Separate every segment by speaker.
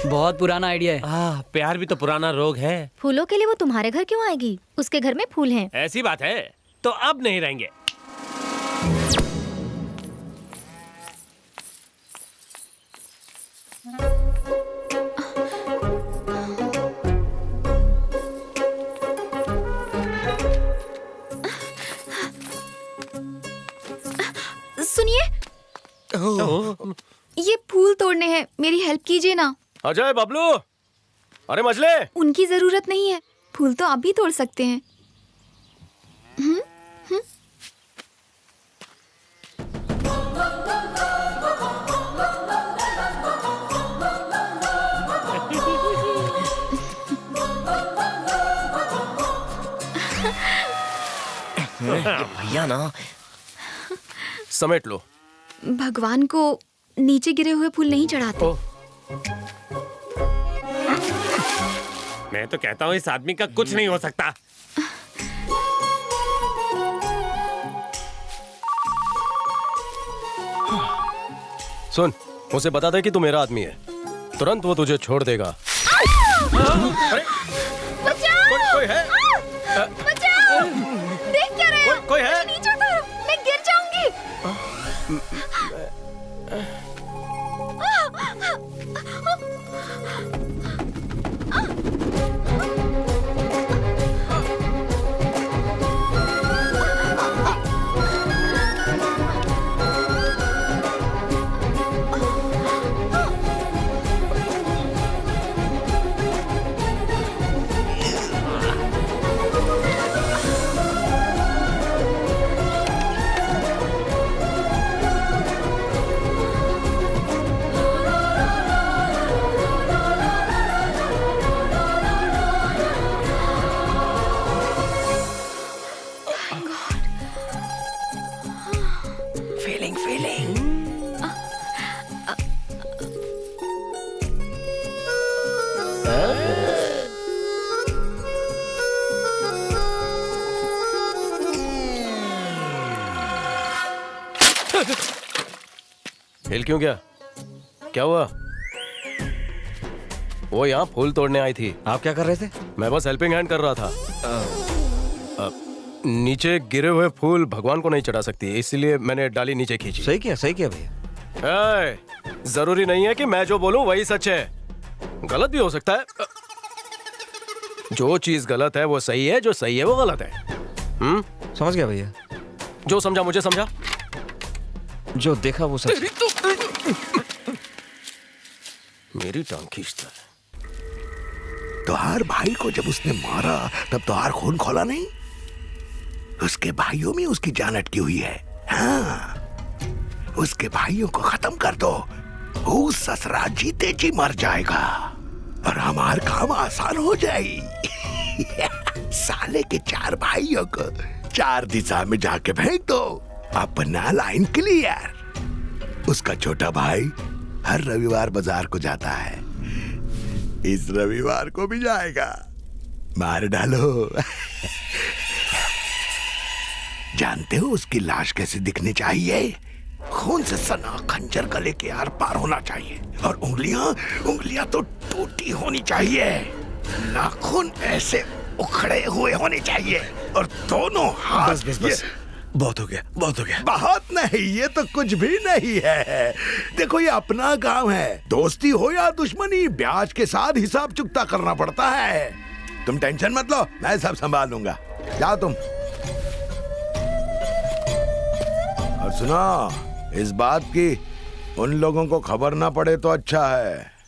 Speaker 1: बहुत पुराना आइडिया है।
Speaker 2: प्यार भी तो पुराना रोग है।
Speaker 3: फूलों के लिए वो तुम्हारे घर क्यों आएगी? उसके घर में फूल हैं।
Speaker 2: ऐसी बात है तो अब नहीं रहेंगे।
Speaker 3: सुनिए, ये फूल तोड़ने हैं, मेरी हेल्प कीजिए ना।
Speaker 4: अजय, बबलू, अरे मजले।
Speaker 3: उनकी जरूरत नहीं है, फूल तो आप भी तोड़ सकते हैं।
Speaker 4: भैया ना, समेट लो।
Speaker 3: भगवान को नीचे गिरे हुए फूल नहीं चढ़ाते।
Speaker 2: मैं तो कहता हूँ इस आदमी का कुछ नहीं हो सकता।
Speaker 4: सुन, उसे बता दे कि तू मेरा आदमी है, तुरंत वो तुझे छोड़ देगा। कोई है?
Speaker 3: बचाओ! देख क्या रहे हो?
Speaker 4: कोई है?
Speaker 3: नीचे उतारो, मैं गिर जाऊंगी।
Speaker 4: हिल क्यों गया? क्या हुआ? वो यहाँ फूल तोड़ने आई थी।
Speaker 5: आप क्या कर रहे थे?
Speaker 4: मैं बस हेल्पिंग हैंड कर रहा था। नीचे गिरे हुए फूल भगवान को नहीं चढ़ा सकती, इसलिए मैंने डाली नीचे खींची।
Speaker 5: सही किया भैया।
Speaker 4: जरूरी नहीं है कि मैं जो बोलूं वही सच है, गलत भी हो सकता है। जो चीज गलत है वो सही है, जो सही है वो गलत है।
Speaker 5: समझ गया भैया।
Speaker 4: जो समझा मुझे समझा,
Speaker 5: जो देखा वो सच।
Speaker 4: मेरी टांग खींचता है।
Speaker 6: तोहार भाई को जब उसने मारा तब तोहार खून खोला नहीं? उसके भाइयों में उसकी जान अटकी हुई है। हाँ, उसके भाइयों को खत्म कर दो, वो ससुरा जीते जी मर जाएगा और हमार काम आसान हो जाएगी। साले के 4 भाइयों को 4 दिशा में जाके फेंक दो, अपना लाइन क्लियर। उसका छोटा भाई हर रविवार बाजार को जाता है, इस रविवार को भी जाएगा, मार डालो। जानते हो उसकी लाश कैसे दिखनी चाहिए? खून से सना खंजर गले के आर पार होना चाहिए और उंगलियां तो टूटी होनी चाहिए। नाखून ऐसे उखड़े हुए होने चाहिए और दोनों हाथ।
Speaker 5: बस। बहुत हो गया।
Speaker 6: बहुत नहीं, ये तो कुछ भी नहीं है। देखो, ये अपना काम है, दोस्ती हो या दुश्मनी ब्याज के साथ हिसाब चुकता करना पड़ता है। तुम टेंशन मत लो, मैं सब संभाल लूंगा। जाओ तुम। और सुनो, इस बात की उन लोगों को खबर ना पड़े तो अच्छा है।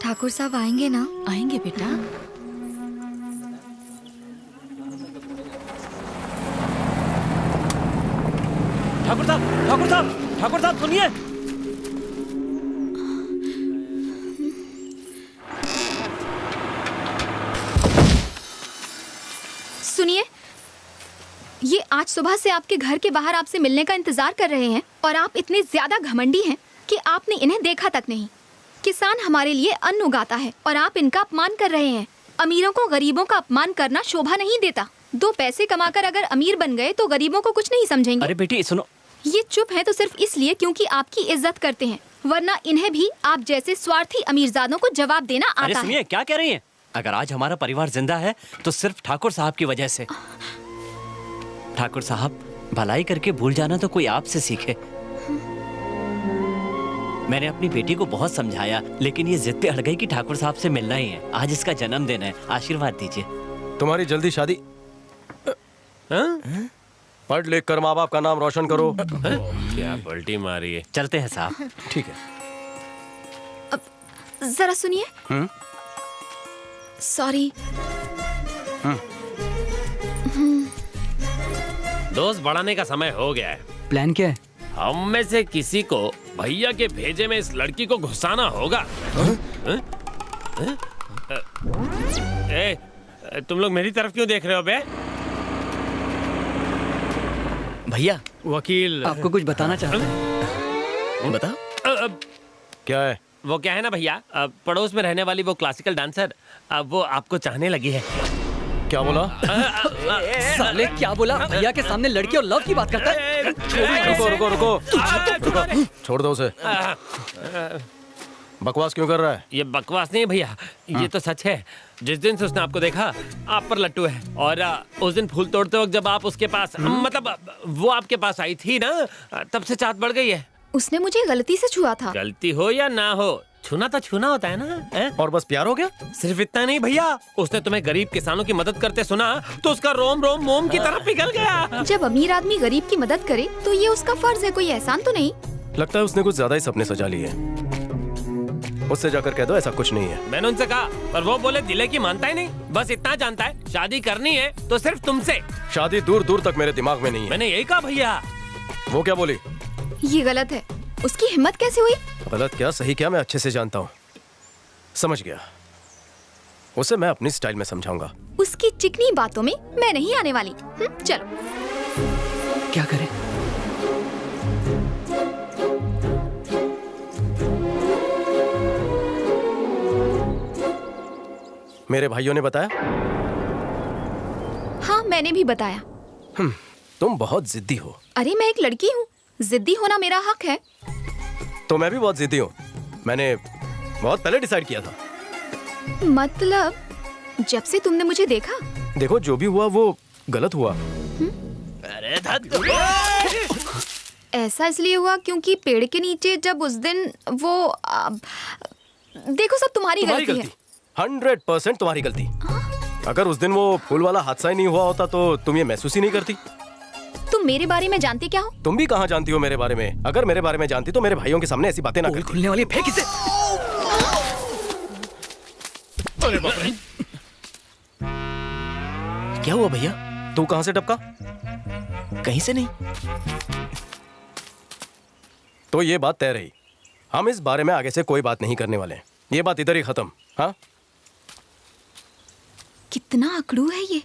Speaker 3: ठाकुर साहब आएंगे ना?
Speaker 7: आएंगे बेटा।
Speaker 2: ठाकुर साहब सुनिए।
Speaker 3: सुनिए, ये आज सुबह से आपके घर के बाहर आपसे मिलने का इंतजार कर रहे हैं और आप इतने ज्यादा घमंडी हैं कि आपने इन्हें देखा तक नहीं। किसान हमारे लिए अन्न उगाता है और आप इनका अपमान कर रहे हैं। अमीरों को गरीबों का अपमान करना शोभा नहीं देता। 2 पैसे कमाकर अगर अमीर बन गए तो गरीबों को कुछ नहीं समझेंगे।
Speaker 1: अरे बेटी सुनो,
Speaker 3: ये चुप है तो सिर्फ इसलिए क्योंकि आपकी इज्जत करते हैं, वरना इन्हें भी आप जैसे स्वार्थी अमीरजादों को जवाब देना
Speaker 1: अरे
Speaker 3: आता है।
Speaker 1: सुनिए क्या कह रही हैं? अगर आज हमारा परिवार जिंदा है तो सिर्फ ठाकुर साहब की वजह से। ठाकुर साहब, भलाई करके भूल जाना तो कोई आपसे सीखे। मैंने अपनी बेटी को बहुत समझाया, लेकिन ये जिद पे अड़ गई कि ठाकुर साहब से मिलना ही है। आज इसका जन्मदिन है, आशीर्वाद दीजिए।
Speaker 4: तुम्हारी जल्दी शादी।
Speaker 2: हाँ?
Speaker 4: पढ़ लिख कर माँ बाप का नाम रोशन करो।
Speaker 2: क्या पलटी मारी है।
Speaker 1: चलते हैं साहब।
Speaker 4: ठीक है।
Speaker 3: जरा सुनिए। सॉरी।
Speaker 2: दोस्त बढ़ाने का समय हो गया है।
Speaker 1: प्लान क्या है?
Speaker 2: हम में से किसी को भैया के भेजे में इस लड़की को घुसाना होगा। ए, तुम लोग मेरी तरफ क्यों देख रहे हो बे?
Speaker 1: भैया,
Speaker 7: वकील
Speaker 1: आपको कुछ बताना चाहता हूँ।
Speaker 7: बता।
Speaker 4: क्या है?
Speaker 2: वो क्या है ना भैया, पड़ोस में रहने वाली वो क्लासिकल डांसर, वो आपको चाहने लगी है।
Speaker 4: क्या बोला?
Speaker 1: साले क्या बोला? भैया के सामने लड़की और लव की बात करता है।
Speaker 4: रुको रुको रुको रुको, छोड़ दो उसे। बकवास क्यों कर रहा है?
Speaker 2: ये बकवास नहीं है भैया, ये तो सच है। जिस दिन से उसने आपको देखा, आप पर लट्टू है। और उस दिन फूल तोड़ते वक्त जब आप उसके पास, मतलब वो आपके पास आई थी ना, तब से चाहत बढ़ गई है।
Speaker 3: उसने मुझे गलती से छुआ था।
Speaker 2: गलती हो या ना हो, छूना तो छूना होता है ना। है?
Speaker 4: और बस प्यार हो गया?
Speaker 2: सिर्फ इतना नहीं भैया, उसने तुम्हें गरीब किसानों की मदद करते सुना तो उसका रोम रोम मोम की तरफ पिघल गया।
Speaker 3: जब अमीर आदमी गरीब की मदद करे तो ये उसका फर्ज है, कोई एहसान तो नहीं।
Speaker 4: लगता है उसने कुछ ज्यादा ही सपने सजा लिए। उससे जाकर कह दो ऐसा कुछ नहीं है।
Speaker 2: मैंने उनसे कहा, पर वो बोले दिले की मानता ही नहीं, बस इतना जानता है शादी करनी है तो सिर्फ तुमसे।
Speaker 4: शादी दूर दूर तक मेरे दिमाग में नहीं है।
Speaker 2: मैंने यही कहा भैया।
Speaker 4: वो क्या बोली?
Speaker 3: ये गलत है। उसकी हिम्मत कैसे हुई?
Speaker 4: गलत क्या सही क्या मैं अच्छे से जानता हूँ। समझ गया। उसे मैं अपनी स्टाइल में समझाऊंगा।
Speaker 3: उसकी चिकनी बातों में मैं नहीं आने वाली। चलो।
Speaker 1: क्या करें?
Speaker 4: मेरे भाइयों ने बताया?
Speaker 3: हाँ, मैंने भी बताया।
Speaker 4: तुम बहुत जिद्दी हो।
Speaker 3: अरे मैं एक लड़की हूँ, जिद्दी होना मेरा हक है।
Speaker 4: तो मैं भी बहुत जिद्दी हूँ। मैंने बहुत पहले डिसाइड किया था।
Speaker 3: मतलब जब से तुमने मुझे देखा?
Speaker 4: देखो जो भी हुआ वो गलत हुआ।
Speaker 2: अरे
Speaker 3: ऐसा इसलिए हुआ क्योंकि पेड़ के नीचे जब उस दिन वो देखो सब तुम्हारी गलती है।
Speaker 4: 100% तुम्हारी गलती। अगर उस दिन वो फूल वाला हादसा ही नहीं हुआ होता तो तुम ये महसूस ही नहीं करती।
Speaker 3: तुम मेरे बारे में जानते क्या हो?
Speaker 4: तुम भी कहाँ जानती हो मेरे बारे में? अगर मेरे बारे में जानती तो मेरे भाइयों के सामने ऐसी बातें ना करती।
Speaker 1: खुलने वाली, फेंक इसे।
Speaker 7: अरे बाप रे,
Speaker 5: क्या हुआ भैया?
Speaker 4: तू कहाँ से टपका?
Speaker 5: कहीं से नहीं।
Speaker 4: तो ये बात तय रही। हम इस बारे में आगे से कोई बात नहीं करने वाले हैं। ये बात इधर ही खत्म। हाँ?
Speaker 3: कितना अकड़ू है ये।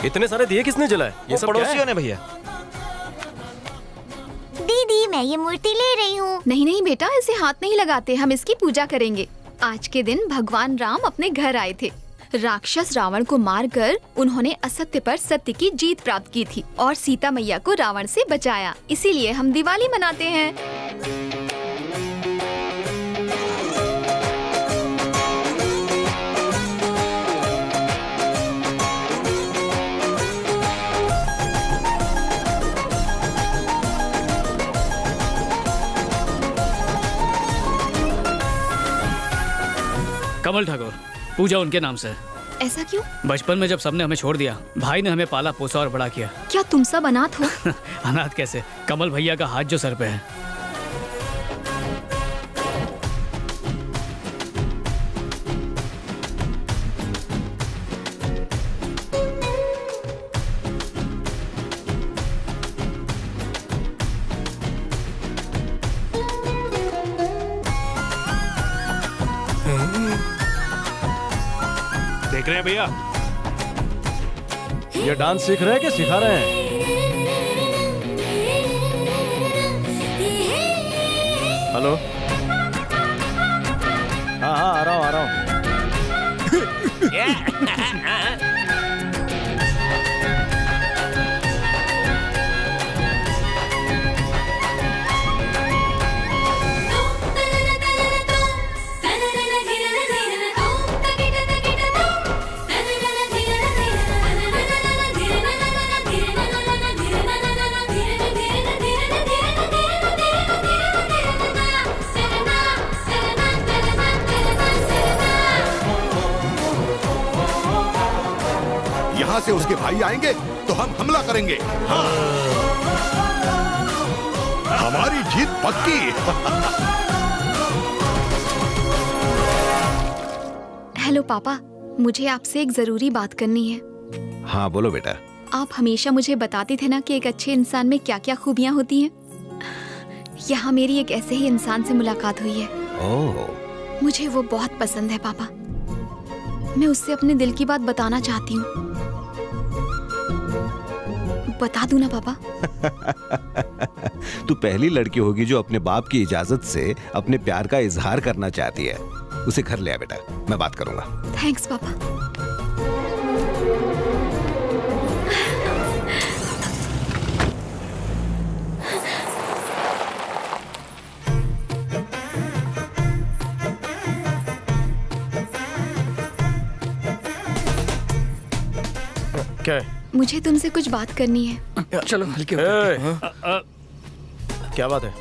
Speaker 4: इतने सारे दिए किसने जलाए? ये सब क्या
Speaker 5: पड़ोसियों
Speaker 4: है?
Speaker 5: ने भैया।
Speaker 8: दीदी मैं ये मूर्ति ले रही हूँ।
Speaker 3: नहीं नहीं बेटा, इसे हाथ नहीं लगाते, हम इसकी पूजा करेंगे। आज के दिन भगवान राम अपने घर आए थे। राक्षस रावण को मारकर उन्होंने असत्य पर सत्य की जीत प्राप्त की थी और सीता मैया को रावण से बचाया। इसीलिए हम दिवाली मनाते हैं।
Speaker 7: कमल ठाकुर, पूजा उनके नाम से है।
Speaker 3: ऐसा क्यों?
Speaker 7: बचपन में जब सबने हमें छोड़ दिया, भाई ने हमें पाला पोसा और बड़ा किया।
Speaker 3: क्या तुम सब अनाथ हो?
Speaker 7: अनाथ कैसे? कमल भैया का हाथ जो सर पे है।
Speaker 9: देख रहे हैं भैया?
Speaker 4: ये डांस सीख रहे हैं कि सिखा रहे हैं? हेलो। हाँ हाँ, आ रहा हूँ।
Speaker 6: यहाँ से उसके भाई आएंगे तो हम हमला करेंगे। हाँ। हमारी जीत पक्की।
Speaker 3: हेलो पापा, मुझे आपसे एक जरूरी बात करनी है।
Speaker 6: हाँ बोलो बेटा।
Speaker 3: आप हमेशा मुझे बताते थे ना कि एक अच्छे इंसान में क्या क्या खूबियाँ होती हैं। यहाँ मेरी एक ऐसे ही इंसान से मुलाकात हुई है।
Speaker 6: ओह।
Speaker 3: मुझे वो बहुत पसंद है पापा। मैं उससे अपने दिल की बात बताना चाहती हूँ। बता दूं ना पापा?
Speaker 10: तू पहली लड़की होगी जो अपने बाप की इजाजत से अपने प्यार का इजहार करना चाहती है। उसे घर ले आ बेटा, मैं बात करूंगा।
Speaker 3: थैंक्स पापा।
Speaker 4: क्या है?
Speaker 3: मुझे तुमसे कुछ बात करनी है।
Speaker 7: चलो हल्के
Speaker 4: क्या बात है?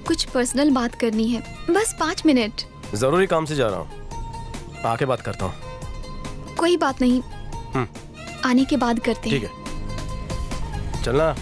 Speaker 3: कुछ पर्सनल बात करनी है, बस 5 मिनट।
Speaker 4: जरूरी काम से जा रहा हूँ, आके बात करता हूँ।
Speaker 3: कोई बात नहीं, आने के बाद करते हैं।
Speaker 4: ठीक है, चलना।